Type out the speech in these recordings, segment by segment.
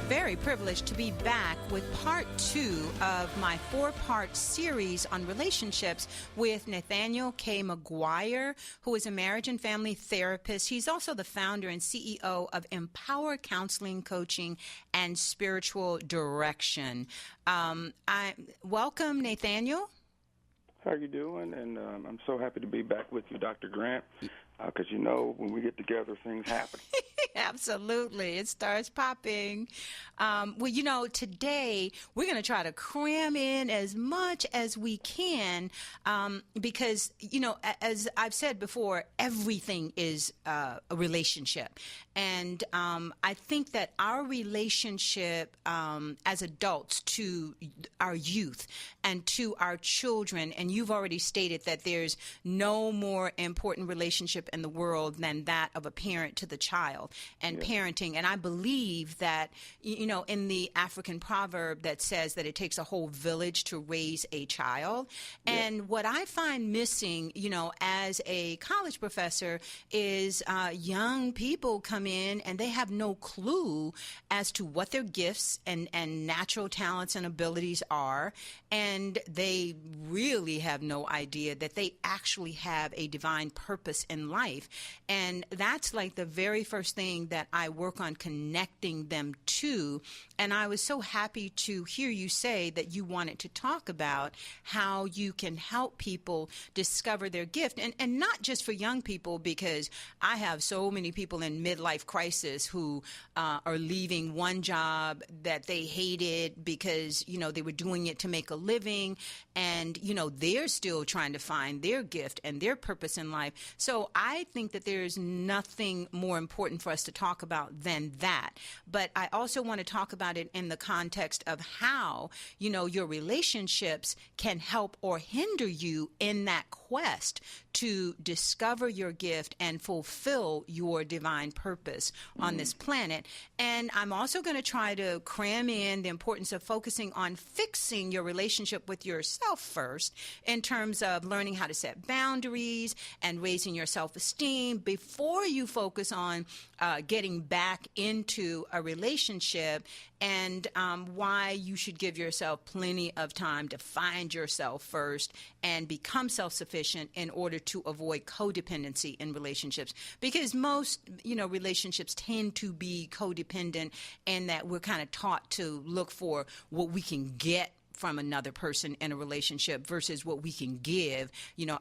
very privileged to be back with part 2 of my 4-part series on relationships with Nathaniel McGuire, who is a marriage and family therapist. He's also the founder and CEO of Empower Counseling, Coaching, and Spiritual Direction. Welcome, Nathaniel. How are you doing? And I'm so happy to be back with you, Dr. Grant, because when we get together, things happen. Absolutely. It starts popping. Today we're going to try to cram in as much as we can because, as I've said before, everything is a relationship. And I think that our relationship as adults to our youth and to our children, and you've already stated that there's no more important relationship in the world than that of a parent to the child and parenting. And I believe that, in the African proverb that says that it takes a whole village to raise a child. And what I find missing, as a college professor is young people come in and they have no clue as to what their gifts and natural talents and abilities are. And they really have no idea that they actually have a divine purpose in life. And that's like the very first thing that I work on connecting them to. And I was so happy to hear you say that you wanted to talk about how you can help people discover their gift. And not just for young people, because I have so many people in midlife crisis who are leaving one job that they hated because, they were doing it to make a living. And, they're still trying to find their gift and their purpose in life. So I think that there's nothing more important for us to talk about than that. But I also want to talk about it in the context of how, your relationships can help or hinder you in that quest to discover your gift and fulfill your divine purpose on this planet. And I'm also going to try to cram in the importance of focusing on fixing your relationship with yourself first in terms of learning how to set boundaries and raising your self-esteem before you focus on getting back into a relationship, and why you should give yourself plenty of time to find yourself first and become self-sufficient in order to avoid codependency in relationships. Because most, relationships tend to be codependent, and that we're kind of taught to look for what we can get from another person in a relationship versus what we can give,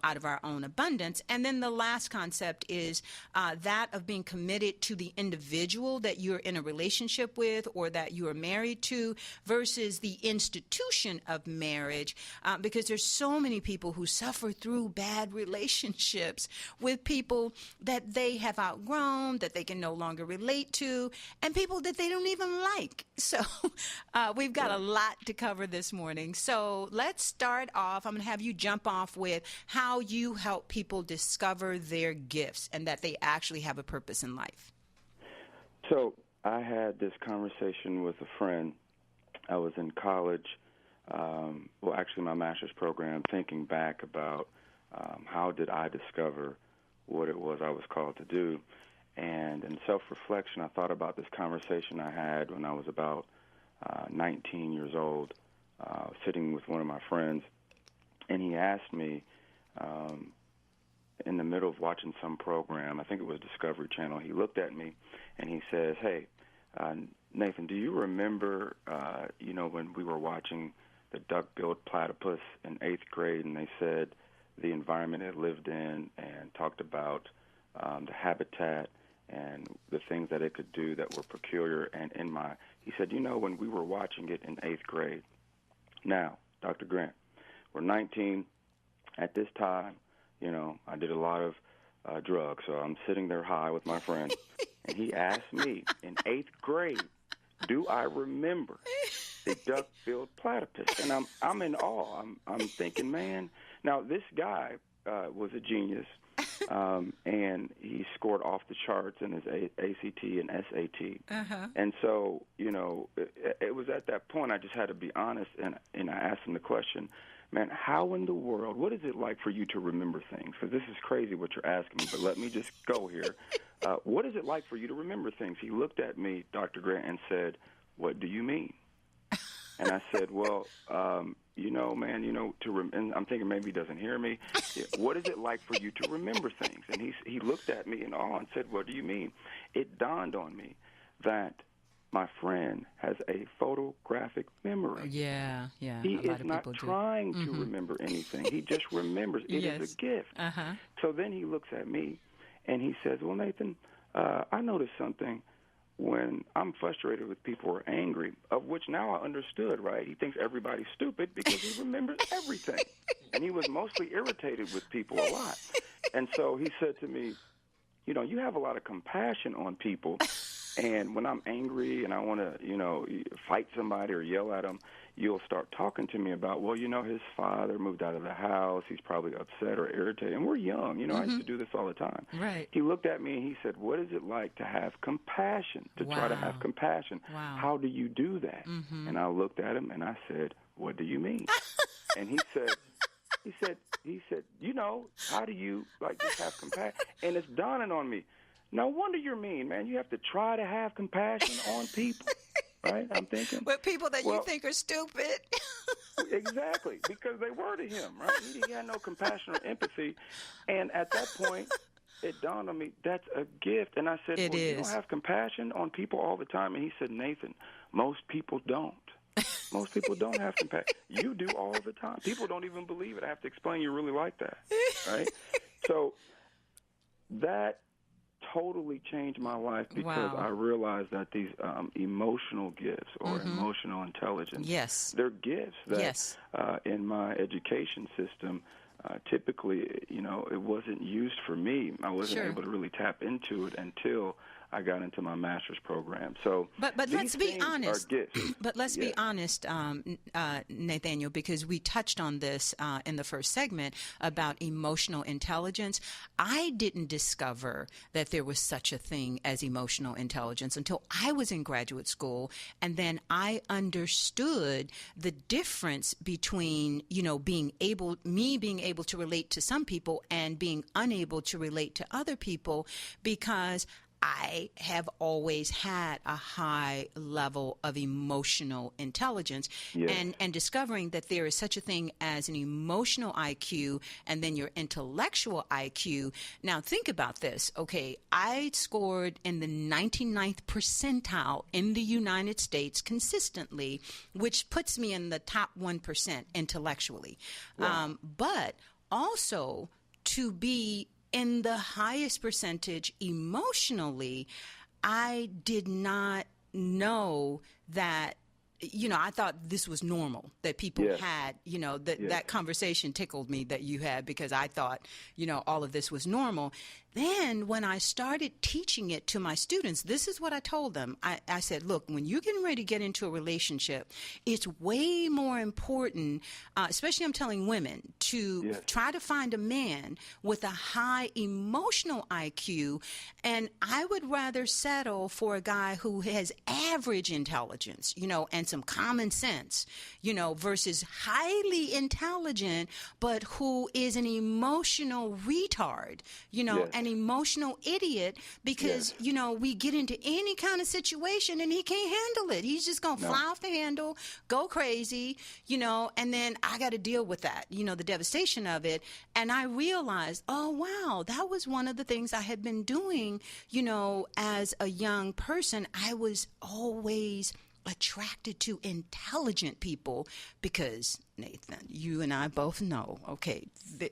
out of our own abundance. And then the last concept is that of being committed to the individual that you're in a relationship with or that you are married to versus the institution of marriage, because there's so many people who suffer through bad relationships with people that they have outgrown, that they can no longer relate to, and people that they don't even like. So we've got a lot to cover this morning. So let's start off. I'm going to have you jump off with how you help people discover their gifts and that they actually have a purpose in life. So I had this conversation with a friend. I was in college, actually my master's program, thinking back about how did I discover what it was I was called to do. And in self-reflection, I thought about this conversation I had when I was about 19 years old. Sitting with one of my friends, and he asked me in the middle of watching some program, I think it was Discovery Channel, he looked at me and he says, "Hey, Nathan, do you remember, when we were watching the duck-billed platypus in 8th grade, and they said the environment it lived in and talked about the habitat and the things that it could do that were peculiar?" And he said, when we were watching it in 8th grade. Now, Dr. Grant, we're 19. At this time, I did a lot of drugs, so I'm sitting there high with my friend, and he asked me in 8th grade, do I remember the duck-billed platypus? And I'm in awe. I'm thinking, man, now this guy was a genius. and he scored off the charts in his ACT and SAT. Uh-huh. And so, it was at that point I just had to be honest, and I asked him the question, man, how in the world, what is it like for you to remember things? Because this is crazy what you're asking me, but let me just go here. What is it like for you to remember things? He looked at me, Dr. Grant, and said, what do you mean? And I said, well, man, and I'm thinking maybe he doesn't hear me. What is it like for you to remember things? And he looked at me in awe and said, what do you mean? It dawned on me that my friend has a photographic memory. Yeah. He is not trying to remember anything. He just remembers. It is a gift. Uh-huh. So then he looks at me and he says, well, Nathan, I noticed something when I'm frustrated with people or angry, of which now I understood, right? He thinks everybody's stupid because he remembers everything. And he was mostly irritated with people a lot. And so he said to me, you have a lot of compassion on people. And when I'm angry and I want to, fight somebody or yell at them, you'll start talking to me about, well, his father moved out of the house. He's probably upset or irritated. And we're young. I used to do this all the time. Right. He looked at me and he said, what is it like to have compassion, to try to have compassion? Wow. How do you do that? And I looked at him and I said, what do you mean? And he said, how do you just have compassion? And it's dawning on me. No wonder you're mean, man. You have to try to have compassion on people, right? I'm thinking. But people that you think are stupid. Exactly, because they were to him, right? He had no compassion or empathy. And at that point, it dawned on me, that's a gift. And I said, you don't have compassion on people all the time? And he said, Nathan, most people don't. Most people don't have compassion. You do all the time. People don't even believe it. I have to explain you really like that, right? So that totally changed my life because I realized that these emotional gifts or emotional intelligence, they're gifts that in my education system, typically, it wasn't used for me. I wasn't able to really tap into it until I got into my master's program. So, but let's be honest. But let's be honest, Nathaniel, because we touched on this in the first segment about emotional intelligence. I didn't discover that there was such a thing as emotional intelligence until I was in graduate school, and then I understood the difference between being able to relate to some people and being unable to relate to other people, because I have always had a high level of emotional intelligence, and discovering that there is such a thing as an emotional IQ and then your intellectual IQ. Now, think about this. Okay, I scored in the 99th percentile in the United States consistently, which puts me in the top 1% intellectually. Wow. But also to be in the highest percentage emotionally, I did not know that, I thought this was normal, that people had, that conversation tickled me that you had, because I thought, all of this was normal. Then when I started teaching it to my students, this is what I told them. I said, look, when you're getting ready to get into a relationship, it's way more important, especially I'm telling women, to try to find a man with a high emotional IQ. And I would rather settle for a guy who has average intelligence, and some common sense, versus highly intelligent, but who is an emotional retard, an emotional idiot, because, we get into any kind of situation and he can't handle it. He's just going to fly off the handle, go crazy, and then I got to deal with that, the devastation of it. And I realized, oh, wow, that was one of the things I had been doing, as a young person. I was always attracted to intelligent people because, Nathan, you and I both know,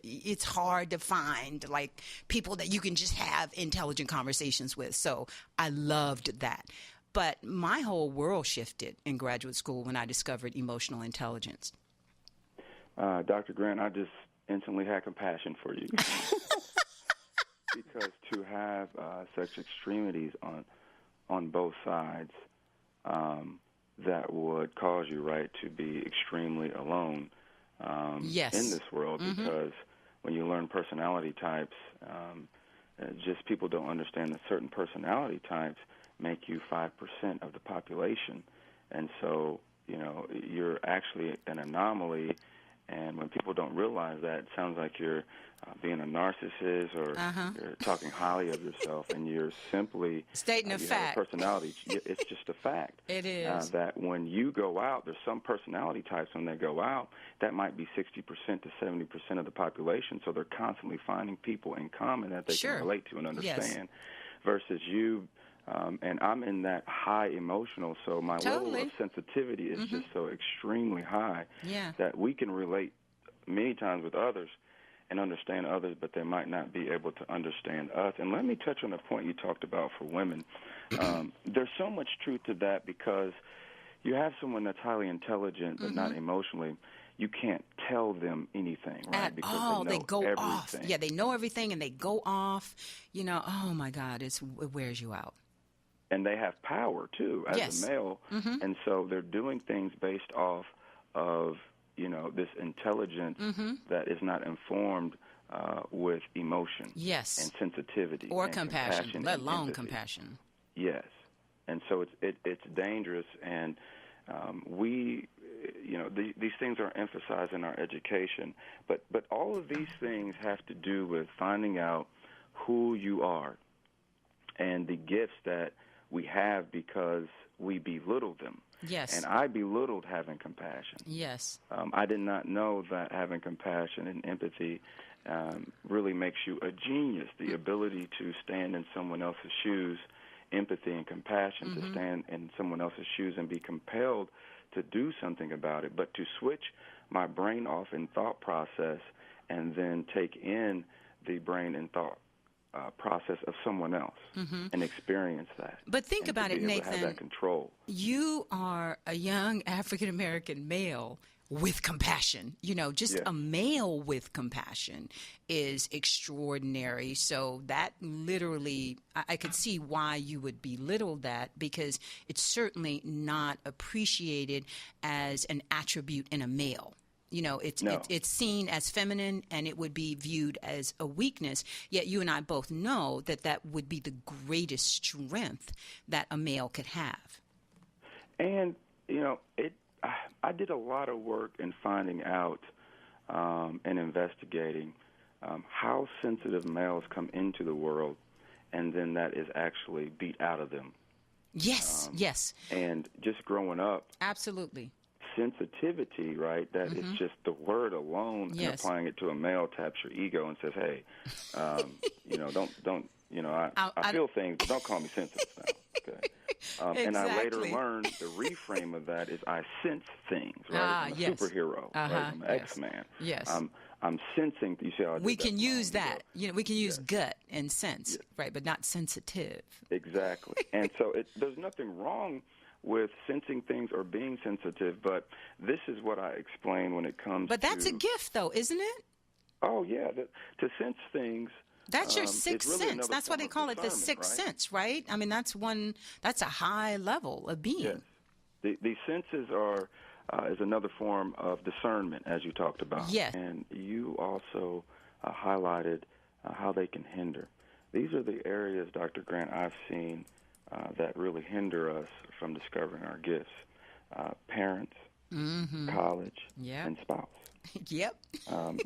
it's hard to find people that you can just have intelligent conversations with. So I loved that. But my whole world shifted in graduate school when I discovered emotional intelligence. Dr. Grant, I just instantly had compassion for you. Because to have such extremities on both sides, that would cause you, to be extremely alone in this world, because when you learn personality types, just people don't understand that certain personality types make you 5% of the population. And so, you're actually an anomaly. And when people don't realize that, it sounds like you're being a narcissist or you're talking highly of yourself, and you're simply stating a fact. Have a personality. It's just a fact. It is. That when you go out, there's some personality types when they go out that might be 60% to 70% of the population. So they're constantly finding people in common that they can relate to and understand. Yes. Versus you. And I'm in that high emotional, so my level of sensitivity is just so extremely high that we can relate many times with others and understand others, but they might not be able to understand us. And let me touch on the point you talked about for women. There's so much truth to that, because you have someone that's highly intelligent but not emotionally. You can't tell them anything, right? At because all. They go everything. off. Yeah, they know everything, and they go off. Oh, my God, it wears you out. And they have power, too, as a male. And so they're doing things based off of, this intelligence that is not informed with emotion and sensitivity. Or and compassion, let alone empathy. Compassion. Yes. And so it's dangerous. And these things are emphasized in our education. But all of these things have to do with finding out who you are and the gifts that we have because we belittle them. Yes. And I belittled having compassion. Yes. I did not know that having compassion and empathy really makes you a genius. The ability to stand in someone else's shoes, empathy and compassion, to stand in someone else's shoes and be compelled to do something about it, but to switch my brain off in thought process and then take in the brain and thought process of someone else and experience that. But think about it, Nathan. Have that control. You are a young African-American male with compassion. A male with compassion is extraordinary. So that literally, I could see why you would belittle that, because it's certainly not appreciated as an attribute in a male. It's seen as feminine, and it would be viewed as a weakness. Yet you and I both know that would be the greatest strength that a male could have. And, I did a lot of work in finding out and investigating how sensitive males come into the world, and then that is actually beat out of them. Yes, yes. And just growing up. Absolutely. Sensitivity, right? That is just the word alone, and applying it to a male taps your ego and says, "Hey, I feel things, but don't call me sensitive now." Okay. Exactly. And I later learned the reframe of that is I sense things, right? I'm a superhero, right? I'm an X-Man. Yes. I'm sensing. You see how I did we can use that. We can use gut and sense, right? But not sensitive. Exactly. And so there's nothing wrong with sensing things or being sensitive, but this is what I explain when it comes to... But that's a gift, though, isn't it? Oh, yeah. To sense things... That's your sixth sense. That's why they call it the sixth sense, right? I mean, that's a high level of being. Yes. The senses is another form of discernment, as you talked about. Yes. And you also highlighted how they can hinder. These are the areas, Dr. Grant, I've seen that really hinder us from discovering our gifts. Parents, college, and spouse. Yep.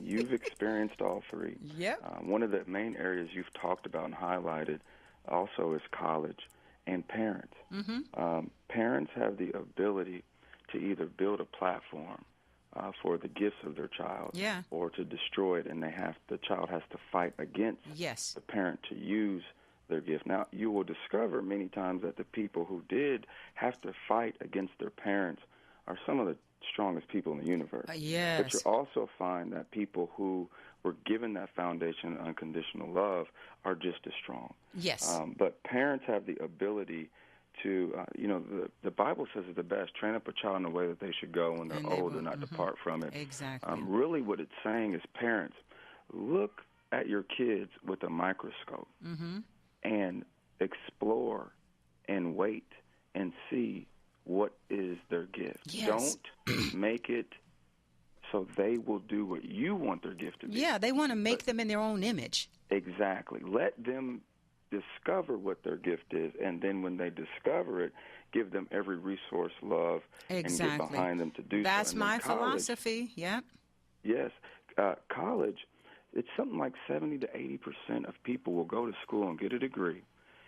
You've experienced all three. Yep. One of the main areas you've talked about and highlighted also is college and parents. Parents have the ability to either build a platform for the gifts of their child or to destroy it, and the child has to fight against the parent to use their gift. Now, you will discover many times that the people who did have to fight against their parents are some of the strongest people in the universe. But you also find that people who were given that foundation of unconditional love are just as strong. Yes. But parents have the ability to, the Bible says it's the best, train up a child in the way that they should go when they're old and not depart from it. Exactly. Really what it's saying is, parents, look at your kids with a microscope and explore and wait and see what is their gift. Yes. Don't make it so they will do what you want their gift to be. Yeah, they want to make them in their own image. Exactly. Let them discover what their gift is, and then when they discover it, give them every resource, love, and get behind them to do That's so. my philosophy. Yep. Yes. College, it's something like 70 to 80% of people will go to school and get a degree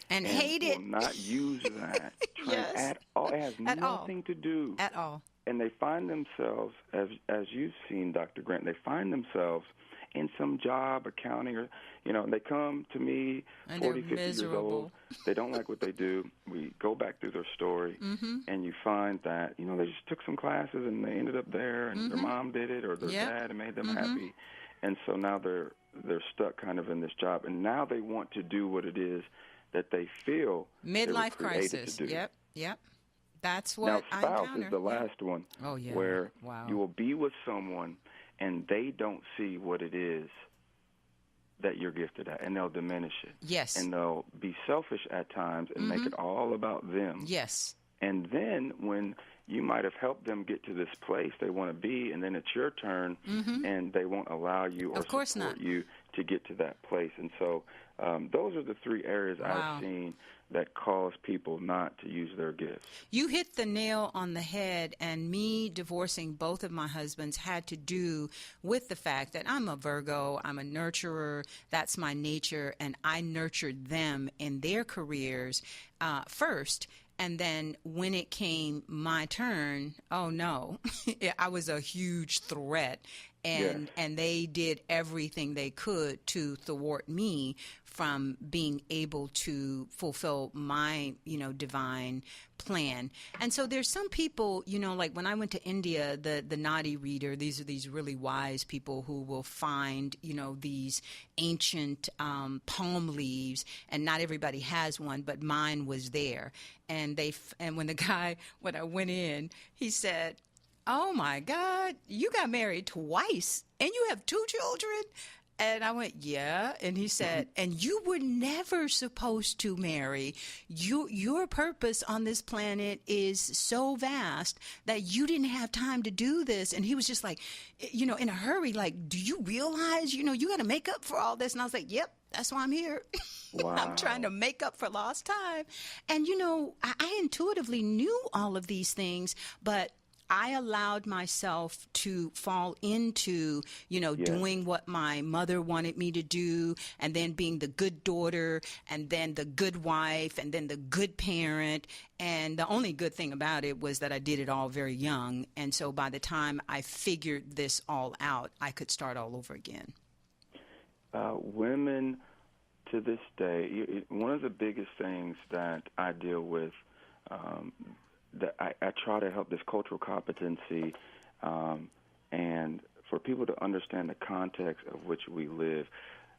and hate it. Will not use that Yes. at all. It has nothing to do at all. And they find themselves, as you've seen, Dr. Grant, they find themselves in some job, accounting, or they come to me, and 40, 50 years old. They don't like what they do. We go back through their story, and you find that they just took some classes and they ended up there, and their mom did it or their dad and made them happy, and so now they're stuck kind of in this job, and now they want to do what it is that they feel midlife crisis. To do. Yep. That's what now, spouse is the last one. Oh yeah. Where you will be with someone and they don't see what it is that you're gifted at, and they'll diminish it. Yes. And they'll be selfish at times and make it all about them. Yes. And then when you might have helped them get to this place they want to be, and then it's your turn, and they won't allow you or support you to get to that place. And so those are the three areas I've seen that cause people not to use their gifts. You hit the nail on the head, and me divorcing both of my husbands had to do with the fact that I'm a Virgo, I'm a nurturer, that's my nature, and I nurtured them in their careers first. And then when it came my turn, oh no, I was a huge threat. And they did everything they could to thwart me from being able to fulfill my, divine plan. And so there's some people, like when I went to India, the Nadi reader, these are these really wise people who will find, these ancient palm leaves, and not everybody has one, but mine was there. And when I went in, he said, "Oh my God, you got married twice and you have 2 children?" And I went, "Yeah." And he said, "And you were never supposed to marry. Your purpose on this planet is so vast that you didn't have time to do this." And he was just like, in a hurry, like, "Do you realize, you got to make up for all this?" And I was like, "Yep, that's why I'm here." Wow. I'm trying to make up for lost time. And, I intuitively knew all of these things, but I allowed myself to fall into, doing what my mother wanted me to do, and then being the good daughter, and then the good wife, and then the good parent. And the only good thing about it was that I did it all very young. And so by the time I figured this all out, I could start all over again. Women to this day, one of the biggest things that I deal with, that I try to help this cultural competency, and for people to understand the context of which we live.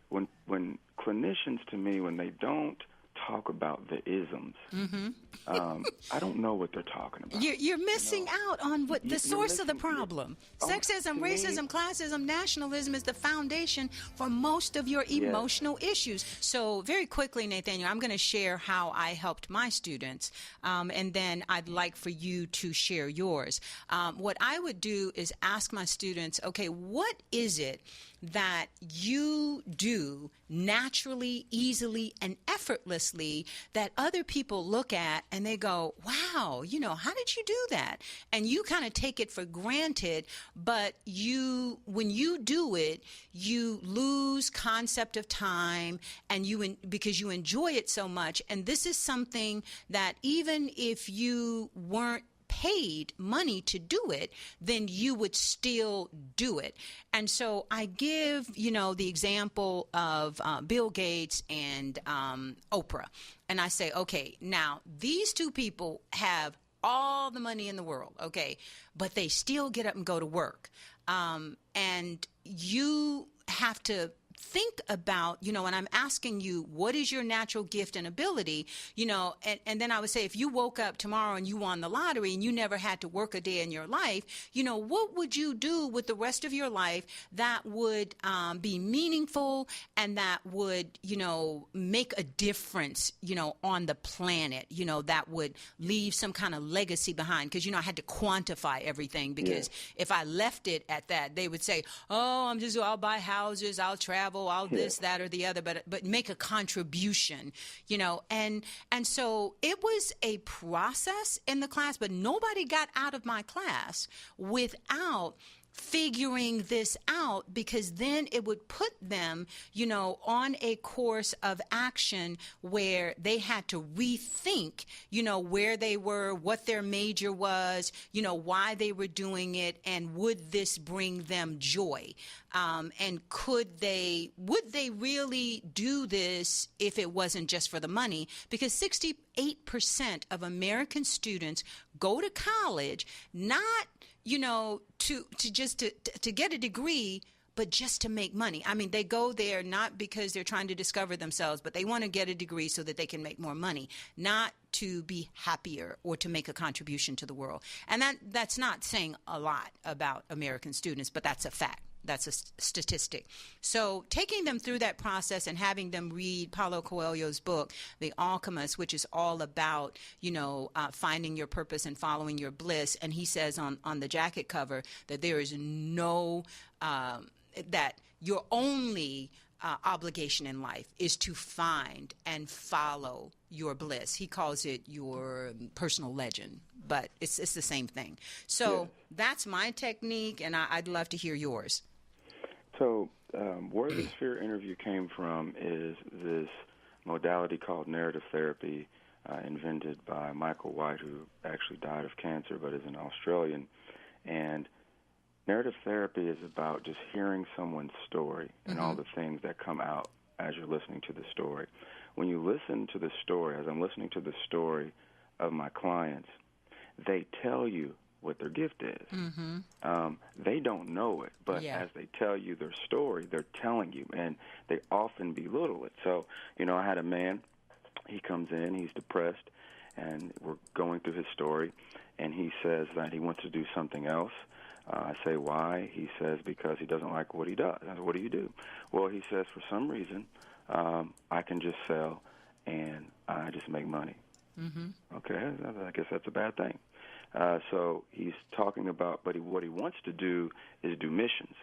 When clinicians, to me, when they don't talk about the isms, I don't know what they're talking about. You're missing out on what the source of the problem. Sexism, racism, classism, nationalism is the foundation for most of your emotional issues. So very quickly, Nathaniel, I'm going to share how I helped my students, and then I'd like for you to share yours. What I would do is ask my students, okay, what is it that you do naturally, easily, and effortlessly that other people look at and they go, "Wow, how did you do that?" And you kind of take it for granted, but when you do it, you lose concept of time, and because you enjoy it so much. And this is something that even if you weren't paid money to do it, then you would still do it. And so I give, the example of Bill Gates and Oprah. And I say, okay, now these two people have all the money in the world, okay, but they still get up and go to work. And you have to think about, when I'm asking you, what is your natural gift and ability, and then I would say, if you woke up tomorrow and you won the lottery and you never had to work a day in your life, what would you do with the rest of your life that would be meaningful and that would, make a difference, on the planet, that would leave some kind of legacy behind? Because, I had to quantify everything, because if I left it at that, they would say, oh, I'll buy houses, I'll travel, I'll this, that, or the other, but make a contribution, and so it was a process in the class, but nobody got out of my class without figuring this out, because then it would put them, on a course of action where they had to rethink, where they were, what their major was, why they were doing it, and would this bring them joy? And would they really do this if it wasn't just for the money? Because 68% of American students go to college not to get a degree, but just to make money. I mean, they go there not because they're trying to discover themselves, but they want to get a degree so that they can make more money, not to be happier or to make a contribution to the world. And that's not saying a lot about American students, but that's a fact. That's a statistic. So taking them through that process and having them read Paulo Coelho's book, The Alchemist, which is all about, finding your purpose and following your bliss. And he says on the jacket cover that there is that your only obligation in life is to find and follow your bliss. He calls it your personal legend, but it's the same thing. So that's my technique, and I'd love to hear yours. So where the Sphere interview came from is this modality called narrative therapy, invented by Michael White, who actually died of cancer but is an Australian. And narrative therapy is about just hearing someone's story and all the things that come out as you're listening to the story. When you listen to the story, as I'm listening to the story of my clients, they tell you what their gift is. They don't know it, but as they tell you their story, they're telling you, and they often belittle it. So, I had a man, he comes in, he's depressed, and we're going through his story, and he says that he wants to do something else. I say, why? He says, because he doesn't like what he does. I said, what do you do? Well, he says, for some reason, I can just sell, and I just make money. Okay, I guess that's a bad thing. So he's talking about, but what he wants to do is do missions.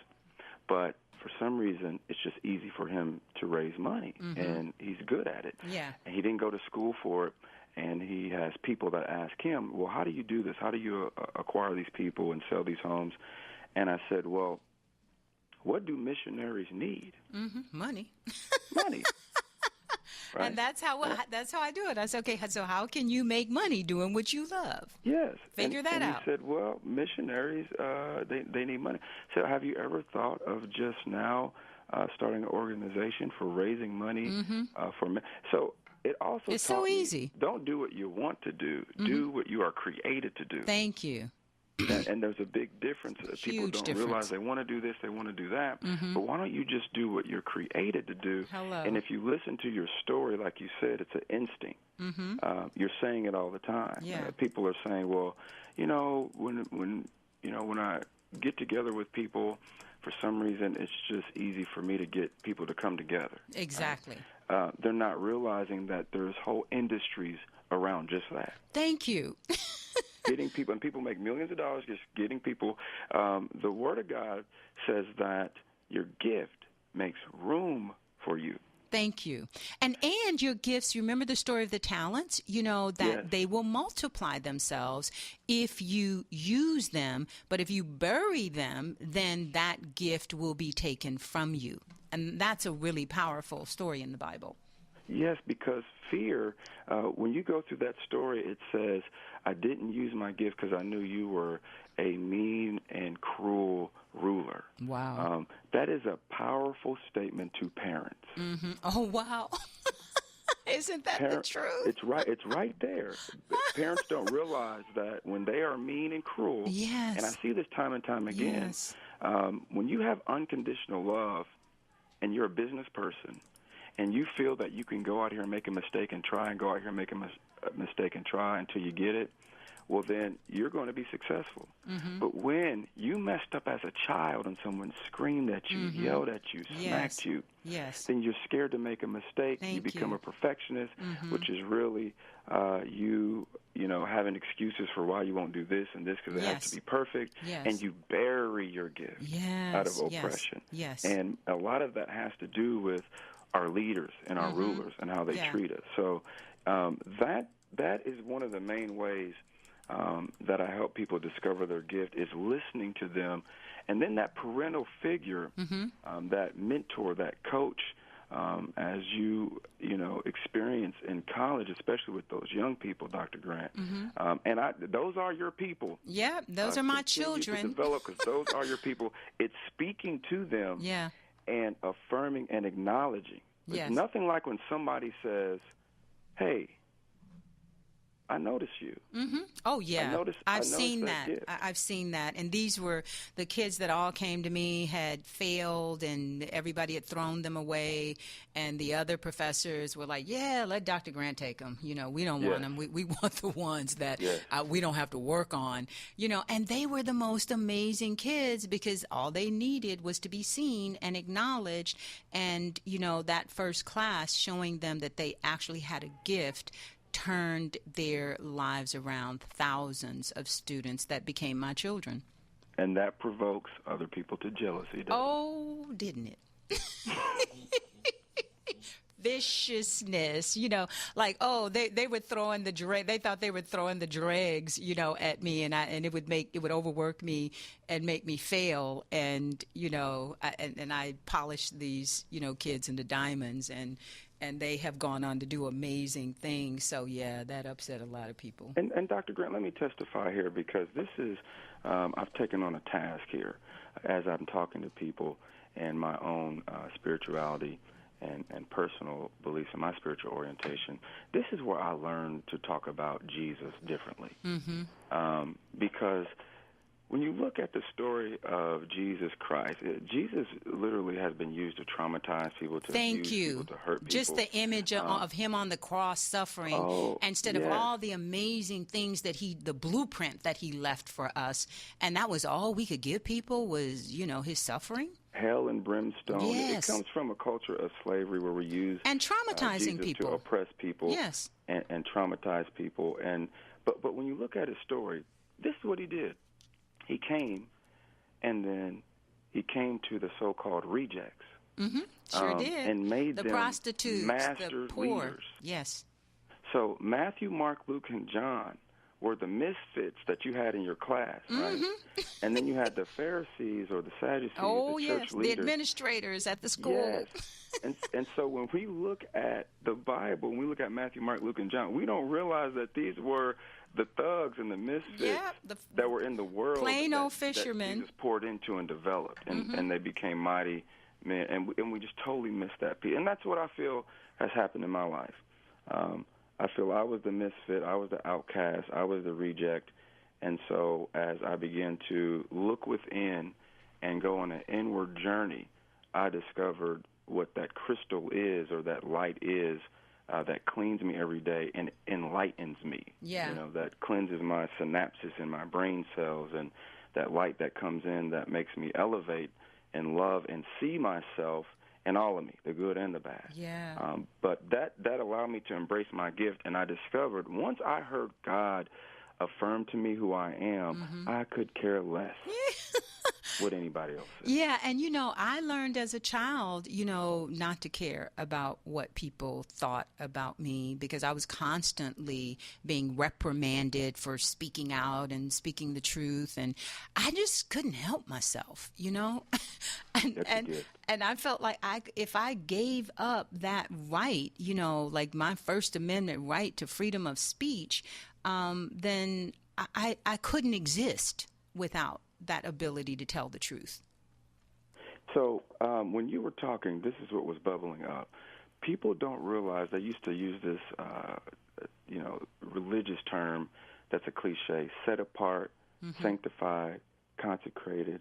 But for some reason, it's just easy for him to raise money, and he's good at it. And he didn't go to school for it, and he has people that ask him, well, how do you do this? How do you acquire these people and sell these homes? And I said, well, what do missionaries need? Money. Money. Right. And that's how I do it. I said, okay, so how can you make money doing what you love? Yes. Figure that out. He said, well, missionaries, they need money. So have you ever thought of just now starting an organization for raising money for men? So it also it's so easy. Don't do what you want to do. Do what you are created to do. Thank you. And there's a big difference. People don't realize they want to do this, they want to do that. But why don't you just do what you're created to do? And if you listen to your story, like you said, it's an instinct. You're saying it all the time. People are saying, well, when I get together with people, for some reason, it's just easy for me to get people to come together. Exactly. They're not realizing that there's whole industries around just that. Thank you. Getting people, and people make millions of dollars just getting people. The Word of God says that your gift makes room for you. Thank you. And your gifts, you remember the story of the talents, that they will multiply themselves if you use them. But if you bury them, then that gift will be taken from you. And that's a really powerful story in the Bible. Yes, because fear, when you go through that story, it says, I didn't use my gift because I knew you were a mean and cruel ruler. Wow. That is a powerful statement to parents. Oh, wow. Isn't that the truth? It's right. It's right there. Parents don't realize that when they are mean and cruel, and I see this time and time again, when you have unconditional love, and you're a business person, and you feel that you can go out here and make a mistake and try and go out here and make a mistake and try until you get it, well, then you're going to be successful. Mm-hmm. But when you messed up as a child and someone screamed at you, Mm-hmm. yelled at you, smacked you, then you're scared to make a mistake. You become a perfectionist, which is really you know, having excuses for why you won't do this and this because it has to be perfect, and you bury your gift out of oppression. And a lot of that has to do with our leaders and our rulers and how they treat us. So that is one of the main ways that I help people discover their gift is listening to them. And then that parental figure, that mentor, that coach, as you know, experience in college, especially with those young people, Dr. Grant. And those are your people. Yeah, those are my children. To develop, because those are your people. It's speaking to them and affirming and acknowledging. There's nothing like when somebody says, hey, I notice you. Oh, yeah. I've seen that. I've seen that. And these were the kids that all came to me, had failed, and everybody had thrown them away. And the other professors were like, yeah, let Dr. Grant take them. You know, we don't want them. We want the ones that we don't have to work on. You know, and they were the most amazing kids because all they needed was to be seen and acknowledged. And, you know, that first class showing them that they actually had a gift turned their lives around. Thousands of students that became my children. And that provokes other people to jealousy, doesn't it? Didn't it? Viciousness, you know, like, they were throwing the they thought they were throwing the dregs, you know, at me, and it would overwork me and make me fail, and you know, I polished these, you know, kids into diamonds, and they have gone on to do amazing things. So, yeah, that upset a lot of people. And Dr. Grant, let me testify here because this is, I've taken on a task here as I'm talking to people and my own spirituality and personal beliefs and my spiritual orientation. This is where I learned to talk about Jesus differently. Because when you look at the story of Jesus Christ, Jesus literally has been used to traumatize people, to abuse people, to hurt people. Just the image of him on the cross suffering instead of all the amazing things that the blueprint that he left for us. And that was all we could give people was, you know, his suffering. Hell and brimstone. It comes from a culture of slavery where we use and traumatizing Jesus people to oppress people and traumatize people. But when you look at his story, this is what he did. He came, and then he came to the so-called rejects. Sure did. And made the them prostitutes, masters, the poor. leaders. Yes. So Matthew, Mark, Luke, and John were the misfits that you had in your class, right? And then you had the Pharisees or the Sadducees, the church leaders. The administrators at the school. Yes. And so when we look at the Bible, when we look at Matthew, Mark, Luke, and John, we don't realize that these were the thugs and the misfits that were in the world. Plain old fishermen. That Jesus poured into and developed, and they became mighty men. And we just totally missed that piece. And that's what I feel has happened in my life. I feel I was the misfit, I was the outcast, I was the reject. And so as I began to look within and go on an inward journey, I discovered what that crystal is, or that light is, that cleans me every day and enlightens me. You know, that cleanses my synapses in my brain cells, and that light that comes in that makes me elevate and love and see myself in all of me, the good and the bad. But that allowed me to embrace my gift, and I discovered once I heard God affirm to me who I am, I could care less what anybody else says. Yeah, and you know, I learned as a child, you know, not to care about what people thought about me, because I was constantly being reprimanded for speaking out and speaking the truth, and I just couldn't help myself, you know. And I felt like if I gave up that right, you know, like my First Amendment right to freedom of speech, then I couldn't exist without that ability to tell the truth. So when you were talking, this is what was bubbling up. People don't realize they used to use this, religious term that's a cliche: set apart, sanctified, consecrated,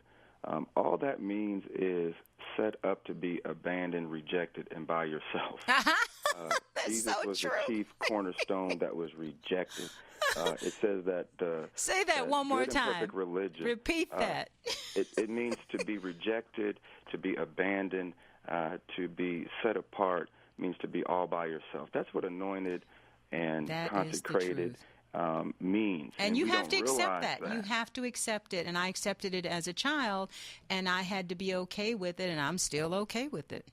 All that means is set up to be abandoned, rejected, and by yourself. That's Jesus so was true. the chief cornerstone that was rejected. It says that Say that one more good and time. perfect religion. Repeat that. It means to be rejected, to be abandoned, to be set apart, means to be all by yourself. That's what anointed and That consecrated means. And you have to accept that. You have to accept it. And I accepted it as a child, and I had to be okay with it, and I'm still okay with it.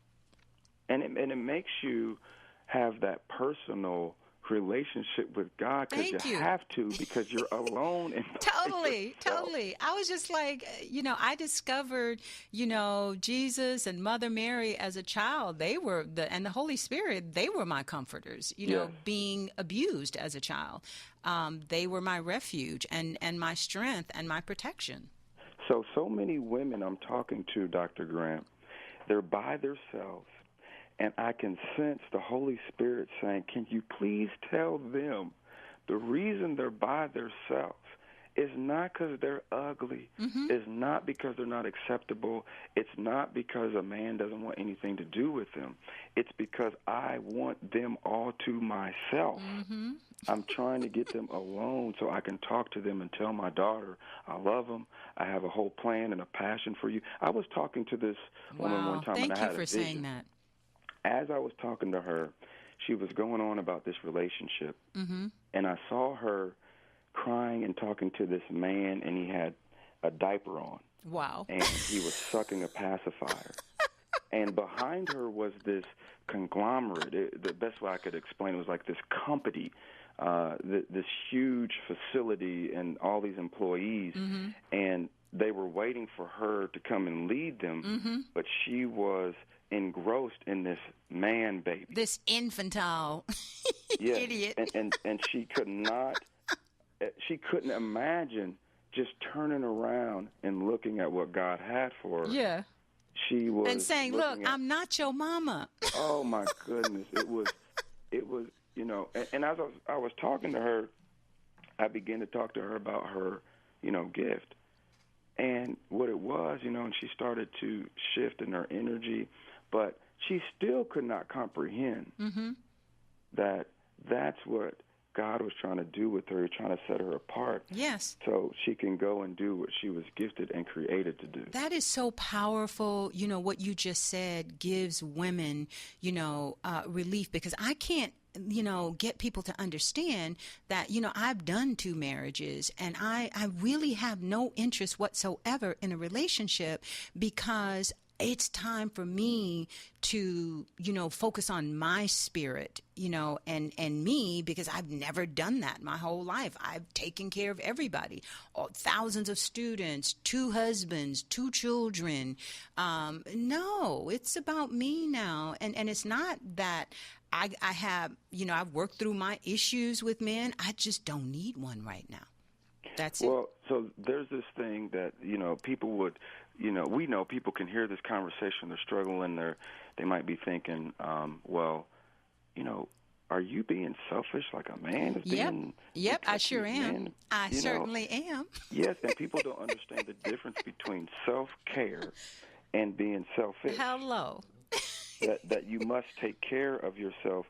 And it makes you have that personal relationship with God, because you have to, because you're alone in Totally. I was just like, I discovered, Jesus and Mother Mary as a child. They were and the Holy Spirit, they were my comforters, being abused as a child. They were my refuge and my strength and my protection. So many women I'm talking to, Dr. Grant, they're by themselves. And I can sense the Holy Spirit saying, can you please tell them the reason they're by themselves is not because they're ugly. It's not because they're not acceptable. It's not because a man doesn't want anything to do with them. It's because I want them all to myself. I'm trying to get them alone so I can talk to them and tell my daughter, I love them. I have a whole plan and a passion for you. I was talking to this woman one time, and I had a vision. Thank you for saying that. As I was talking to her, she was going on about this relationship, and I saw her crying and talking to this man, and he had a diaper on. Wow. And he was sucking a pacifier. And behind her was this conglomerate. The best way I could explain it was like this company, this huge facility and all these employees, and they were waiting for her to come and lead them, but she was engrossed in this man baby, this infantile idiot, and she couldn't imagine just turning around and looking at what God had for her. Yeah, she was and saying, "Look, I'm not your mama." Oh my goodness, it was, And as I was talking to her, I began to talk to her about her, gift, and what it was, and she started to shift in her energy. But she still could not comprehend that that's what God was trying to do with her, trying to set her apart. Yes. So she can go and do what she was gifted and created to do. That is so powerful. What you just said gives women, relief, because I can't, get people to understand that, I've done 2 marriages, and I really have no interest whatsoever in a relationship, because it's time for me to, focus on my spirit, and me, because I've never done that my whole life. I've taken care of everybody, thousands of students, 2 husbands, 2 children. No, it's about me now. And it's not that I have, I've worked through my issues with men. I just don't need one right now. That's it. Well, so there's this thing that, people would, we know people can hear this conversation, they're struggling, they might be thinking, are you being selfish like a man is being? Yep, I sure am. I certainly am. Yes, and people don't understand the difference between self-care and being selfish. Hello. that you must take care of yourself.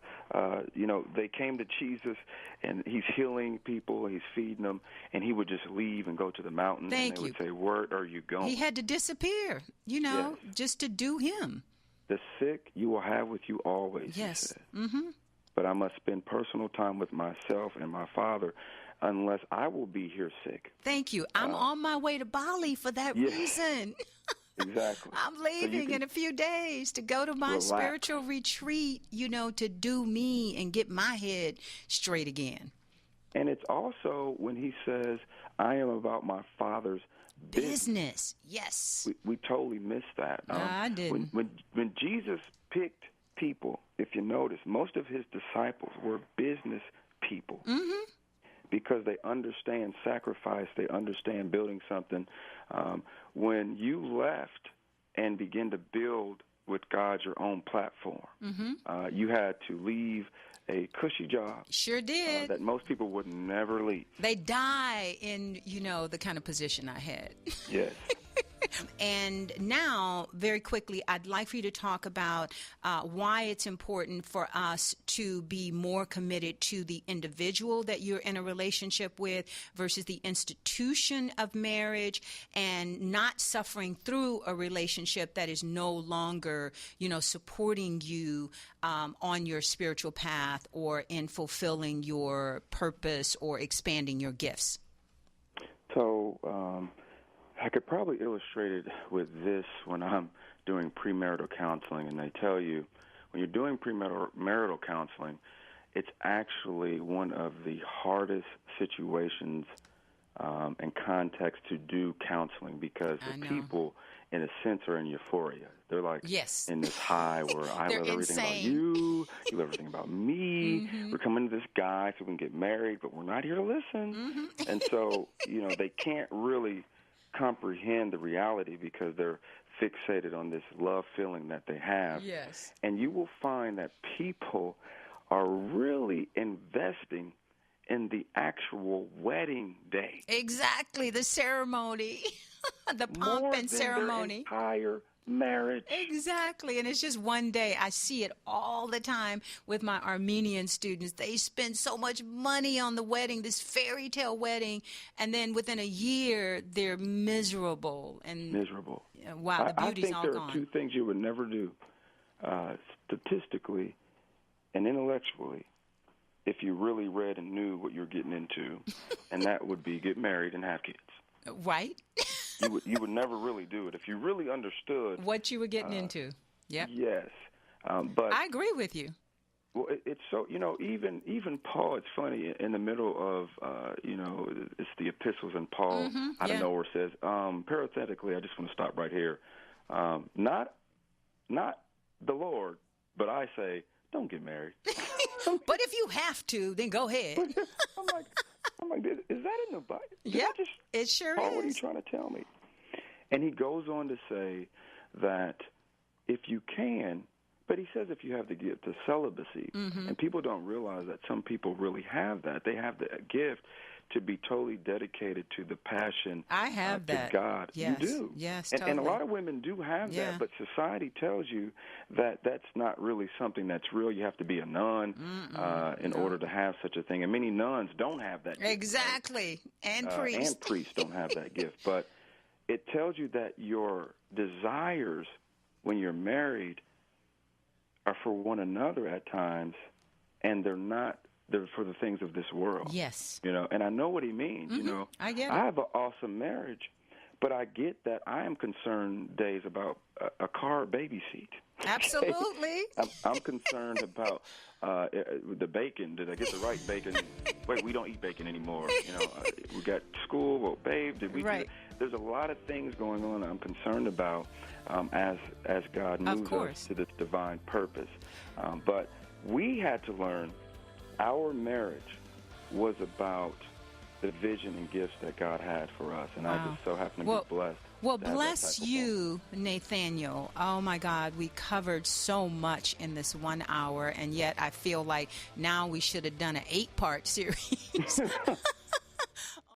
They came to Jesus, and he's healing people, he's feeding them, and he would just leave and go to the mountains, and they would say, where are you going? He had to disappear, just to do him. The sick you will have with you always, yes. He said. But I must spend personal time with myself and my Father, unless I will be here sick. Thank you. I'm on my way to Bali for that reason. Exactly. I'm leaving in a few days to go to my spiritual retreat, to do me and get my head straight again. And it's also when he says, I am about my Father's business. Yes. We totally missed that. I didn't. When Jesus picked people, if you notice, most of his disciples were business people. Because they understand sacrifice, they understand building something. When you left and begin to build with God your own platform, you had to leave a cushy job. Sure did. That most people would never leave. They die in, the kind of position I had. Yes. And now, very quickly, I'd like for you to talk about why it's important for us to be more committed to the individual that you're in a relationship with versus the institution of marriage, and not suffering through a relationship that is no longer, supporting you on your spiritual path or in fulfilling your purpose or expanding your gifts. So I could probably illustrate it with this when I'm doing premarital counseling, and they tell you when you're doing premarital counseling, it's actually one of the hardest situations and contexts to do counseling because the people, in a sense, are in euphoria. They're like in this high where I love everything about you love everything about me. Mm-hmm. We're coming to this guy so we can get married, but we're not here to listen. Mm-hmm. And so, they can't really comprehend the reality because they're fixated on this love feeling that they have. Yes. And you will find that people are really investing in the actual wedding day. Exactly, the ceremony, the pomp more and than ceremony. Their entire marriage. Exactly, and it's just one day. I see it all the time with my Armenian students. They spend so much money on the wedding, this fairy tale wedding, and then within a year, they're miserable. Wow, the beauty's all gone. I think there are two things you would never do, statistically and intellectually, if you really read and knew what you're getting into, and that would be get married and have kids. Right. You would never really do it if you really understood what you were getting into. Yeah. Yes, but I agree with you. Well, it's so even Paul. It's funny in the middle of it's the epistles, and Paul out of nowhere says parenthetically. I just want to stop right here. Not the Lord, but I say don't get married. But if you have to, then go ahead. I'm like, is that in the Bible? Yeah, it sure Paul, is. what are you trying to tell me? And he goes on to say that if you can, but he says if you have the gift of celibacy, and people don't realize that some people really have that. They have the gift to be totally dedicated to the passion I have that. to God. Yes. You do. Yes, and, totally. and a lot of women do have that, but society tells you that that's not really something that's real. You have to be a nun in order to have such a thing. And many nuns don't have that gift. Exactly. Right? And priests. And priests don't have that gift. But it tells you that your desires when you're married are for one another at times, and they're for the things of this world. Yes. And I know what he means, I get it. I have an awesome marriage, but I get that I am concerned days about a car baby seat. Absolutely. I'm concerned about the bacon. Did I get the right bacon? Wait, we don't eat bacon anymore. We got school. Well, babe, did we? Right. There's a lot of things going on I'm concerned about as God moves us to this divine purpose. But we had to learn our marriage was about the vision and gifts that God had for us, and I just so happen to be blessed. Well, bless you, Nathaniel. Oh, my God, we covered so much in this 1 hour, and yet I feel like now we should have done an 8-part series.